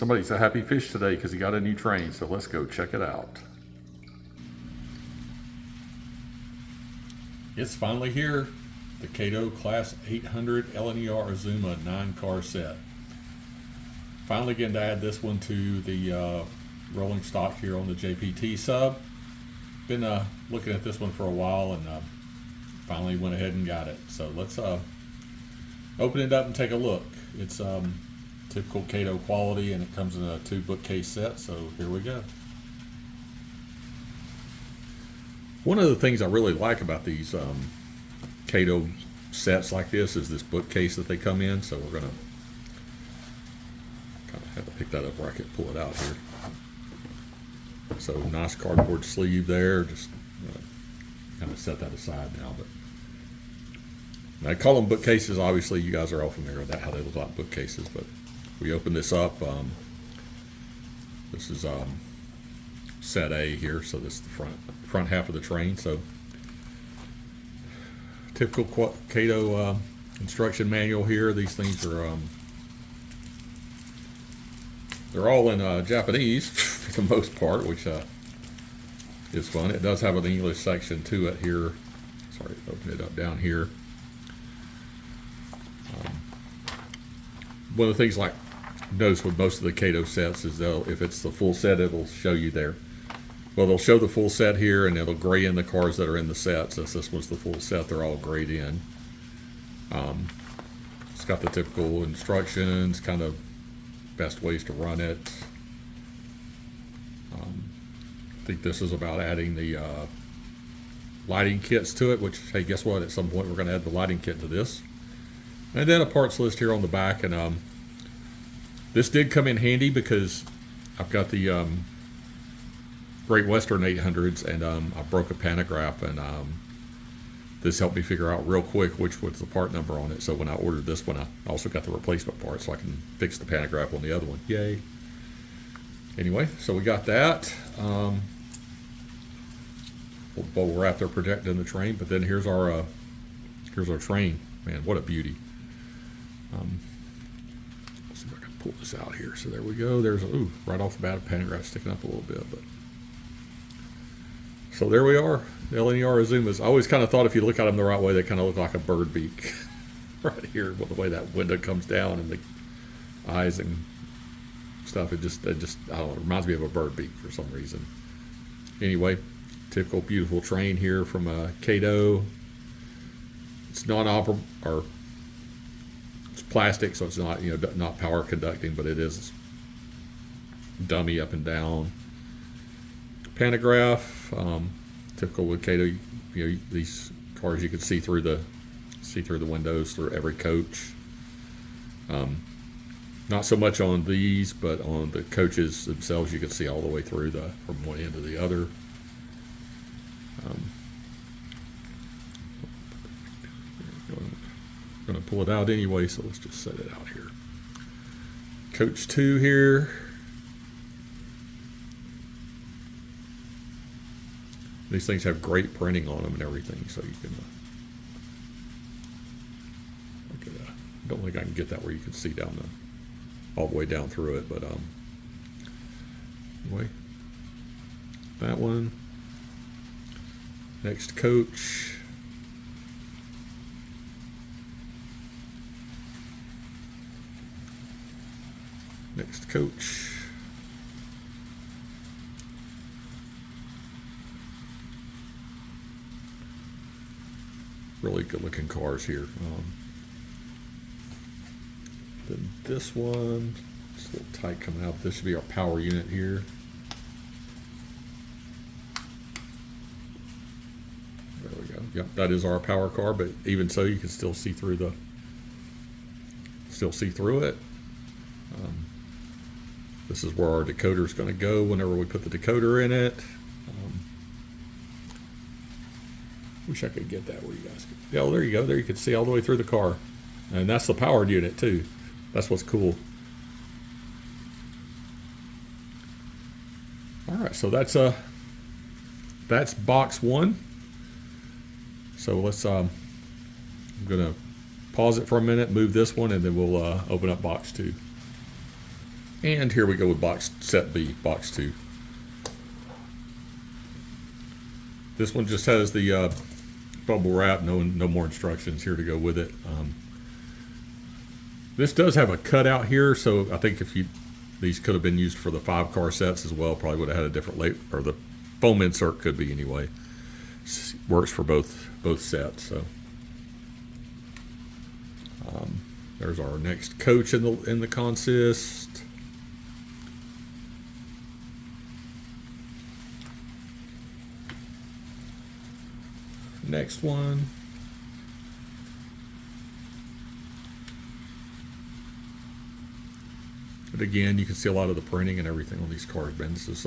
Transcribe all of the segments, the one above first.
Somebody's a happy fish today because he got a new train, so let's go check it out. It's finally here, the Kato Class 800 LNER Azuma 9-car set. Finally getting to add this one to the rolling stock here on the JPT sub. Been looking at this one for a while and finally went ahead and got it. So let's open it up and take a look. It's typical Kato quality, and it comes in a 2 bookcase set, so here we go. One of the things I really like about these Kato sets like this is this bookcase that they come in, so we're going to kind of have to pick that up where I can pull it out here. So nice cardboard sleeve there, just kind of set that aside now. But I call them bookcases. Obviously you guys are all familiar with that, how they look like bookcases, but we open this up. This is set A here, so this is the front half of the train. So typical Kato instruction manual here. These things are they're all in Japanese for the most part, which is fun. It does have an English section to it here. Sorry, open it up down here. One of the things like notice with most of the Kato sets is if it's the full set, it'll show you there. Well, they'll show the full set here, and it'll gray in the cars that are in the set. Since this was the full set, they're all grayed in. It's got the typical instructions, kind of best ways to run it. I think this is about adding the lighting kits to it, which, hey, guess what? At some point, we're going to add the lighting kit to this. And then a parts list here on the back. And this did come in handy because I've got the Great Western 800s, and I broke a pantograph, and this helped me figure out real quick which was the part number on it. So when I ordered this one, I also got the replacement part so I can fix the pantograph on the other one. Yay. Anyway, so we got that. Bubble wrap there protecting the train, but then here's our train. Man, what a beauty. Let's see if I can pull this out here. So there we go. There's right off the bat, a pantograph sticking up a little bit, but so there we are. The LNER Azumas. I always kind of thought if you look at them the right way, they kind of look like a bird beak right here. With the way that window comes down and the eyes and stuff, it just I don't know, it reminds me of a bird beak for some reason. Anyway, typical beautiful train here from Kato. It's non-operable, or it's plastic, so it's not not power conducting, but it is dummy up and down. Pantograph, typical with Kato. These cars you can see through the windows through every coach. Not so much on these, but on the coaches themselves, you can see all the way through from one end to the other. Going to pull it out anyway, so let's just set it out here. Coach 2 here. These things have great printing on them and everything, so you can I don't think I can get that where you can see down all the way down through it, but anyway, that one. Next coach. Next coach. Really good looking cars here. Then this one, it's a little tight coming out. This should be our power unit here. There we go. Yep, that is our power car, but even so, you can still see through it. This is where our decoder is going to go whenever we put the decoder in it. Wish I could get that where you guys could. Yeah, well, there you go. There you can see all the way through the car. And that's the powered unit too. That's what's cool. All right, so that's box 1. So let's I'm gonna pause it for a minute, move this one, and then we'll open up box 2. And here we go with box set B, box 2. This one just has the bubble wrap, no more instructions here to go with it. This does have a cutout here, so I think if these could have been used for the 5-car sets as well. Probably would have had a different or the foam insert could be anyway. Works for both sets. So there's our next coach in the consist. Next one. But again, you can see a lot of the printing and everything on these cars, Ben. This is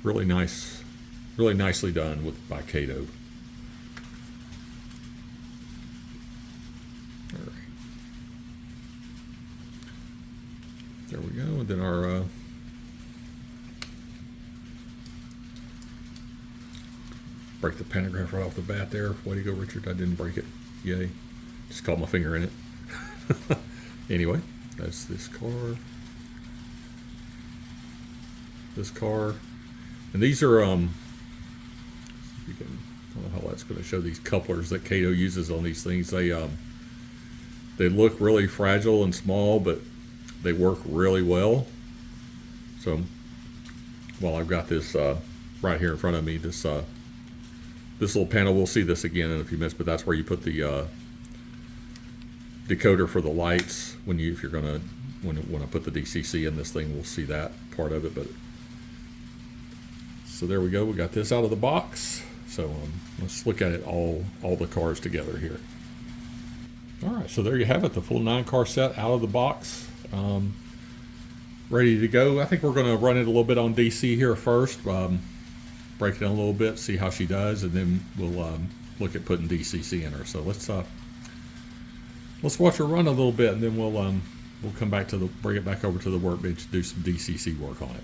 really nicely done by Kato. All right. There we go. And then our break the pantograph right off the bat there. Way to go, Richard. I didn't break it. Yay. Just caught my finger in it. Anyway, that's this car. This car. And these are, I don't know how that's going to show these couplers that Kato uses on these things. They look really fragile and small, but they work really well. So, while I've got this right here in front of me, this little panel, we'll see this again in a few minutes, but that's where you put the decoder for the lights. When I put the DCC in this thing, we'll see that part of it. But so there we go. We got this out of the box. So let's look at it all the cars together here. All right, so there you have it, the full 9-car set out of the box, ready to go. I think we're going to run it a little bit on DC here first. Break it down a little bit, see how she does, and then we'll look at putting DCC in her. So let's watch her run a little bit, and then we'll come back to bring it back over to the workbench to do some DCC work on it.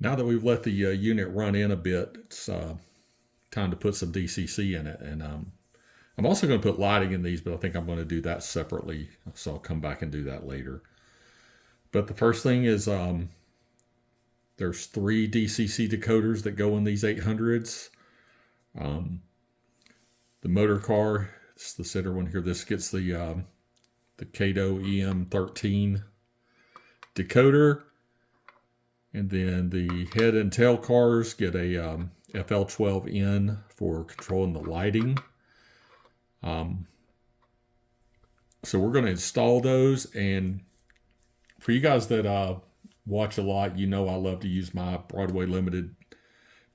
Now that we've let the unit run in a bit, it's time to put some DCC in it. And I'm also going to put lighting in these, but I think I'm going to do that separately. So I'll come back and do that later. But the first thing is there's 3 DCC decoders that go in these 800s. The motor car, it's the center one here. This gets the Kato EM13 decoder. And then the head and tail cars get a FL12N for controlling the lighting. So we're going to install those. And for you guys that watch a lot, you know I love to use my Broadway Limited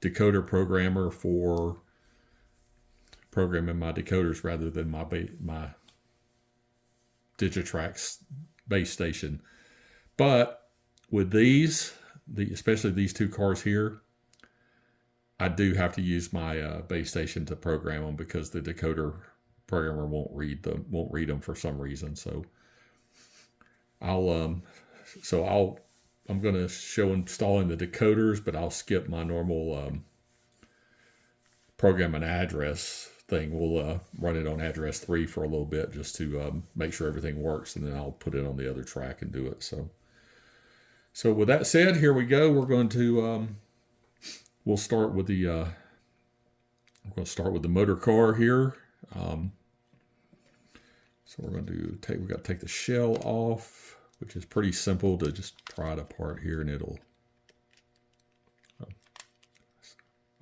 decoder programmer for programming my decoders rather than my Digitrax base station. But with these, especially these 2 cars here, I do have to use my base station to program them because the decoder programmer won't read them for some reason. So I'm going to show installing the decoders, but I'll skip my normal program an address thing. We'll run it on address 3 for a little bit just to make sure everything works, and then I'll put it on the other track and do it. So with that said, here we go. We're going to we'll start with the motor car here. So we're going to we got to take the shell off, which is pretty simple to just pry it apart here, and it'll.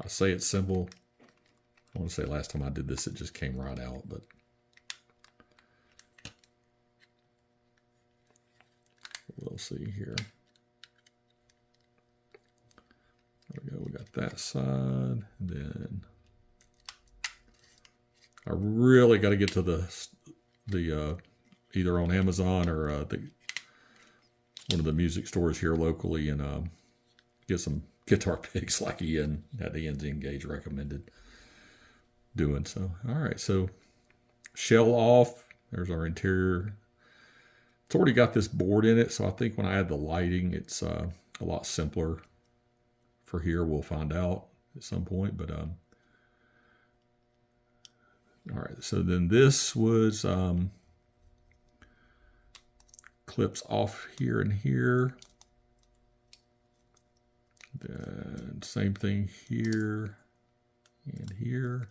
I say it's simple. I want to say last time I did this, it just came right out, but. We'll see here. There we go. We got that side, and then I really got to get to the either on Amazon or one of the music stores here locally and get some guitar picks like Ian at INKJET recommended doing. So all right, so shell off. There's our interior. It's already got this board in it, so I think when I add the lighting, it's a lot simpler. For here, we'll find out at some point, but all right, so then this was clips off here and here. Then same thing here and here.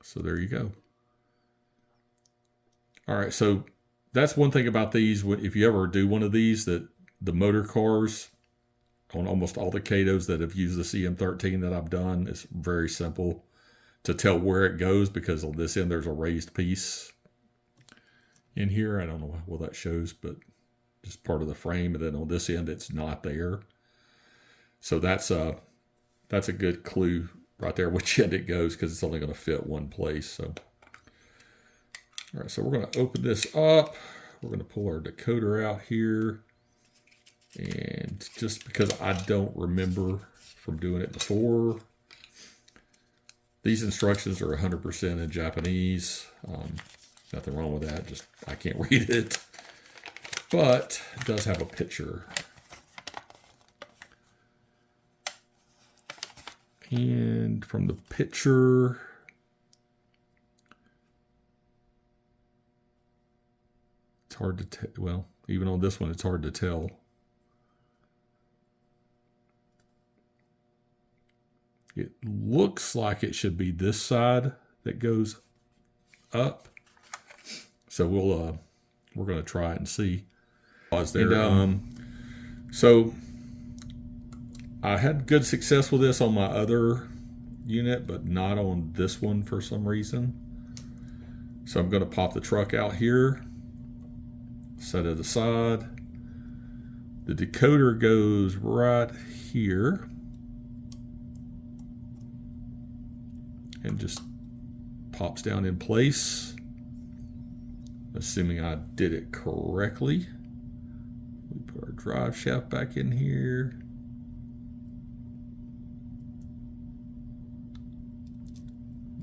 So there you go. All right, so that's one thing about these. If you ever do one of these, that the motor cars on almost all the Katos that have used the CM13 that I've done, it's very simple to tell where it goes because on this end there's a raised piece in here. I don't know how well that shows, but just part of the frame. And then on this end it's not there. So that's a good clue right there which end it goes because it's only going to fit one place. So all right, so we're going to open this up. We're going to pull our decoder out here. And just because I don't remember from doing it before, these instructions are 100% in Japanese. Nothing wrong with that, just I can't read it. But it does have a picture. And from the picture, it's hard to tell. Well, even on this one, it's hard to tell. It looks like it should be this side that goes up. So we're going to try it and see. So I had good success with this on my other unit, but not on this one for some reason. So I'm going to pop the truck out here, set it aside. The decoder goes right here. And just pops down in place, assuming I did it correctly. We put our drive shaft back in here.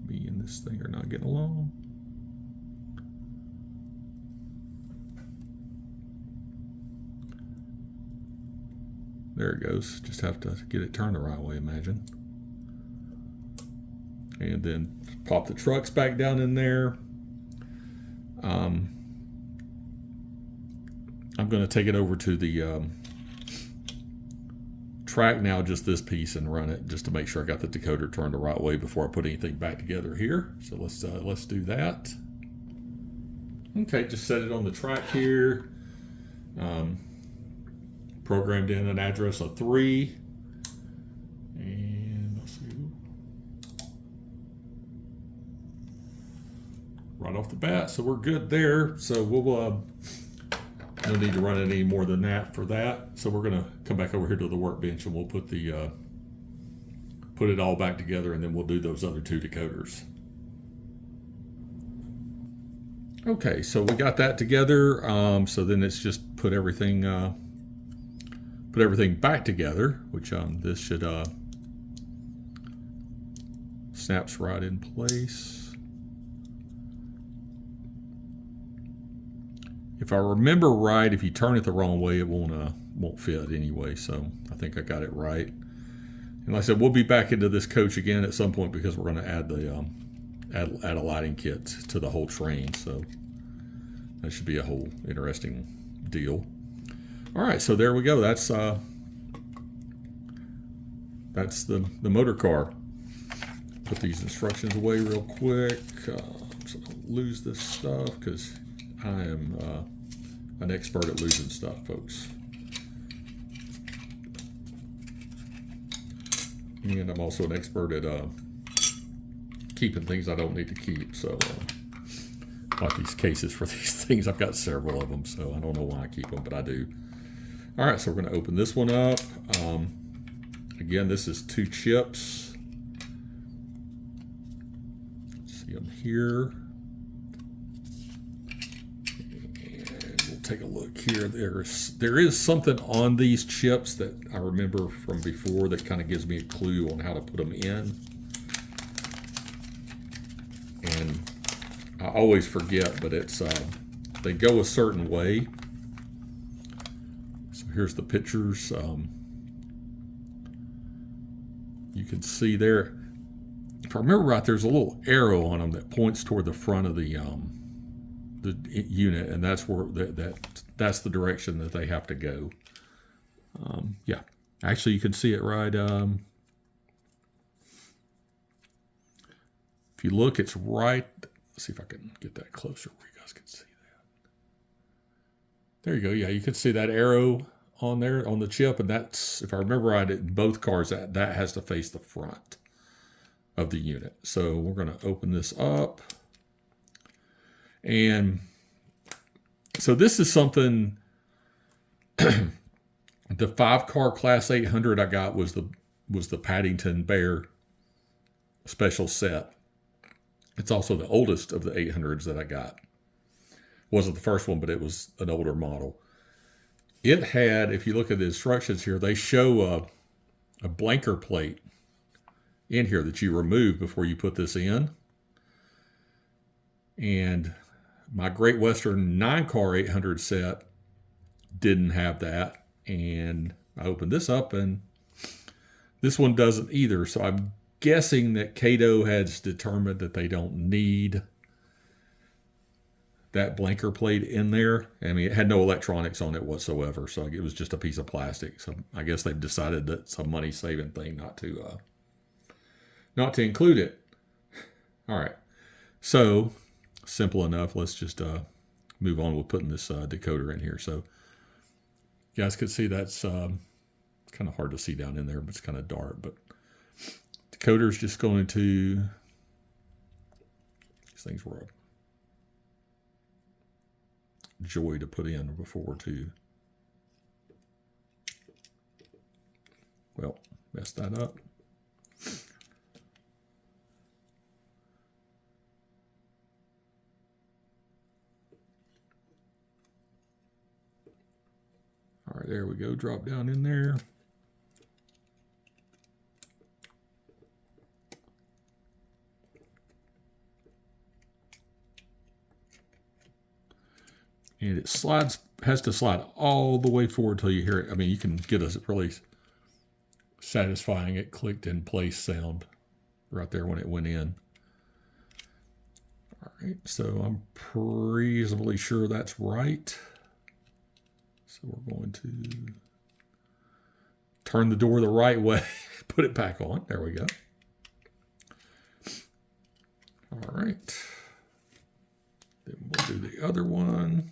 Me and this thing are not getting along. There it goes. Just have to get it turned the right way, imagine. And then pop the trucks back down in there. I'm going to take it over to the track now, just this piece, and run it just to make sure I got the decoder turned the right way before I put anything back together here. So let's do that. Okay, just set it on the track here. Programmed in an address of 3. And let's see. Right off the bat, so we're good there. So we'll no need to run it any more than that for that. So we're gonna come back over here to the workbench and we'll put the put it all back together, and then we'll do those other 2 decoders. Okay, so we got that together. So then it's just put everything back together, which this should snaps right in place. If I remember right, if you turn it the wrong way, it won't fit anyway. So I think I got it right. And like I said, we'll be back into this coach again at some point because we're going to add the add a lighting kit to the whole train. So that should be a whole interesting deal. All right, so there we go. That's the motor car. Put these instructions away real quick so I don't lose this stuff, because I am an expert at losing stuff, folks. And I'm also an expert at keeping things I don't need to keep. So like these cases for these things, I've got several of them, so I don't know why I keep them, but I do. All right, so we're going to open this one up. Again, this is 2 chips. See them here. And we'll take a look here. There is something on these chips that I remember from before that kind of gives me a clue on how to put them in. And I always forget, but it's they go a certain way. So here's the pictures. You can see there, if I remember right, there's a little arrow on them that points toward the front of the unit, and that's where that's the direction that they have to go. Yeah, actually, you can see it right. If you look, it's right. Let's see if I can get that closer where you guys can see that. There you go. Yeah, you can see that arrow on there on the chip, and that's, if I remember right, in both cars that has to face the front of the unit. So we're going to open this up, and so this is something. The 5-car Class 800 I got was the Paddington Bear special set. It's also the oldest of the 800s that I got. Wasn't the first one, but it was an older model. It had, if you look at the instructions here, they show a blanker plate in here that you remove before you put this in. And my Great Western 9-car 800 set didn't have that. And I opened this up, and this one doesn't either. So I'm guessing that Kato has determined that they don't need that blanker plate in there. I mean, it had no electronics on it whatsoever, so it was just a piece of plastic. So I guess they've decided that it's a money-saving thing not to include it. All right, so simple enough. Let's just move on with putting this decoder in here. So you guys can see that's kind of hard to see down in there, but it's kind of dark. But decoder is just going to, these things were a joy to put in before too. Well, messed that up. All right, there we go. Drop down in there. And it slides has to slide all the way forward till you hear it. I mean, you can get a really satisfying it clicked in place sound right there when it went in. All right, so I'm reasonably sure that's right. So we're going to turn the door the right way, put it back on. There we go. All right. Then we'll do the other one.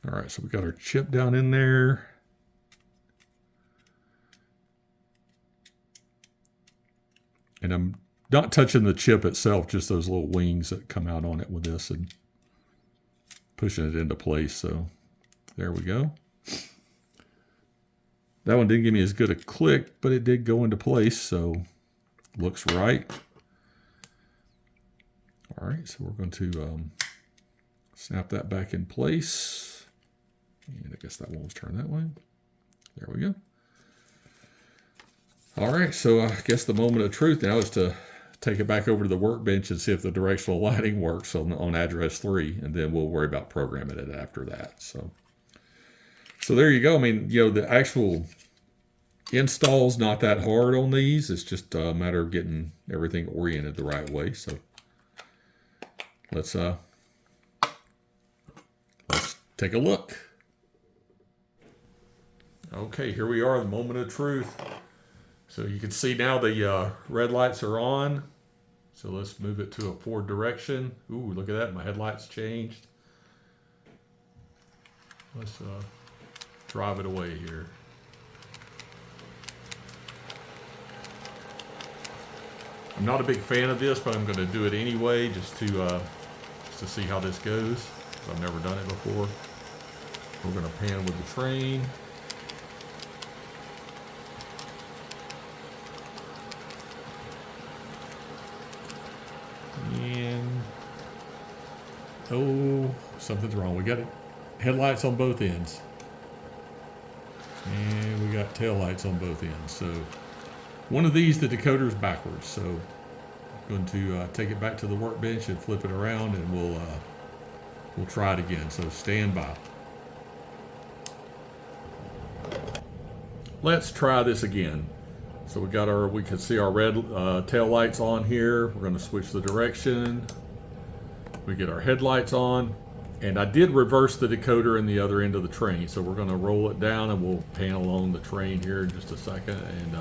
All right, so we got our chip down in there. And I'm not touching the chip itself, just those little wings that come out on it with this and pushing it into place. So there we go. That one didn't give me as good a click, but it did go into place, so looks right. All right, so we're going to snap that back in place. And I guess that one was turned that way. There we go. All right, so I guess the moment of truth now is to take it back over to the workbench and see if the directional lighting works on address 3, and then we'll worry about programming it after that. So there you go. I mean, you know, the actual install's not that hard on these. It's just a matter of getting everything oriented the right way. So let's take a look. Okay, here we are, the moment of truth. So you can see now the red lights are on. So let's move it to a forward direction. Ooh, look at that, my headlights changed. Let's drive it away here. I'm not a big fan of this, but I'm going to do it anyway just to see how this goes. I've never done it before. We're going to pan with the train. And oh, something's wrong. We got headlights on both ends. And we got tail lights on both ends. So one of these, the decoder's backwards. So I'm going to take it back to the workbench and flip it around, and we'll try it again. So stand by. Let's try this again. So we can see our red tail lights on here. We're going to switch the direction. We get our headlights on. And I did reverse the decoder in the other end of the train. So we're going to roll it down and we'll pan along the train here in just a second. And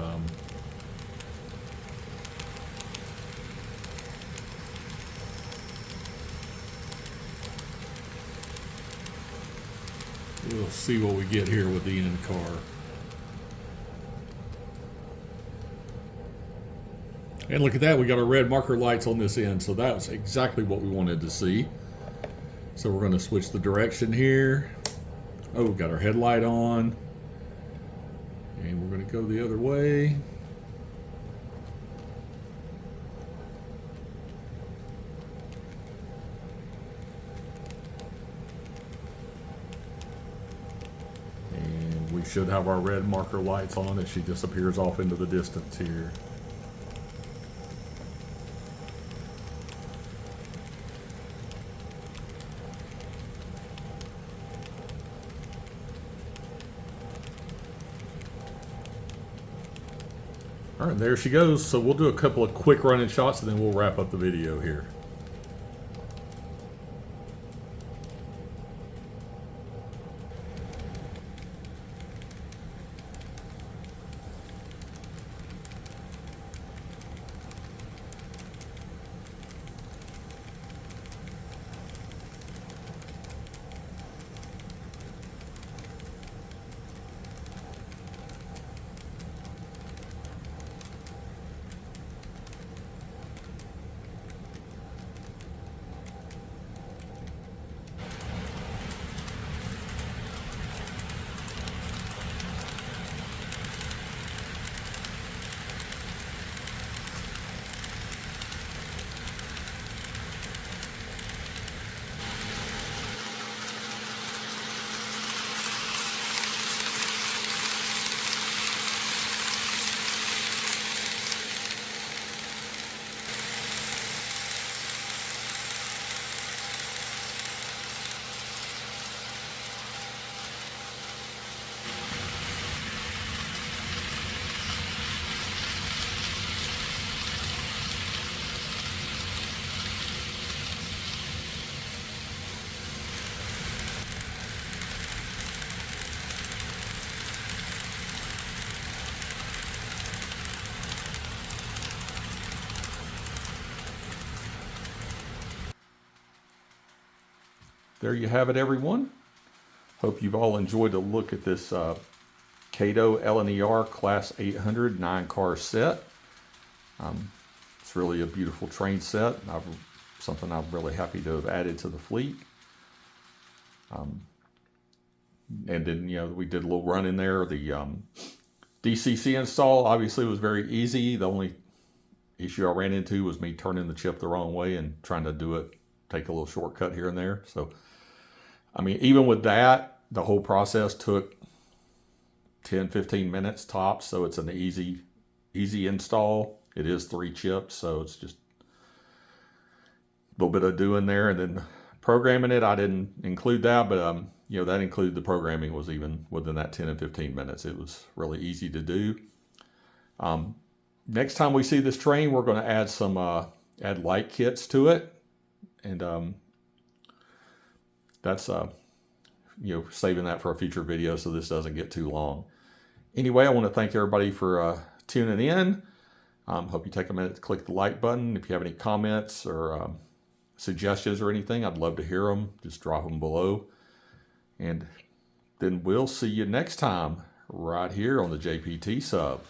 we'll see what we get here with the end car. And look at that, we got our red marker lights on this end, so that's exactly what we wanted to see. So we're going to switch the direction here. Oh, we've got our headlight on. And we're going to go the other way. And we should have our red marker lights on as she disappears off into the distance here. All right, there she goes. So we'll do a couple of quick running shots and then we'll wrap up the video here. there you have it, everyone. Hope you've all enjoyed a look at this Kato LNER Class 800 9-car set. It's really a beautiful train set. Something I'm really happy to have added to the fleet. And then, you know, we did a little run in there. The DCC install obviously was very easy. The only issue I ran into was me turning the chip the wrong way and trying to do it, take a little shortcut here and there. So, I mean, even with that, the whole process took 10-15 minutes tops. So it's an easy install. It is 3 chips, so it's just a little bit of doing there, and then programming it. I didn't include that, but you know, that included the programming was even within that 10 and 15 minutes. It was really easy to do. Next time we see this train, we're going to add some add light kits to it, and that's you know, saving that for a future video so this doesn't get too long. Anyway, I want to thank everybody for tuning in. Hope you take a minute to click the like button. If you have any comments or suggestions or anything, I'd love to hear them. Just drop them below. And then we'll see you next time right here on the JPT Sub.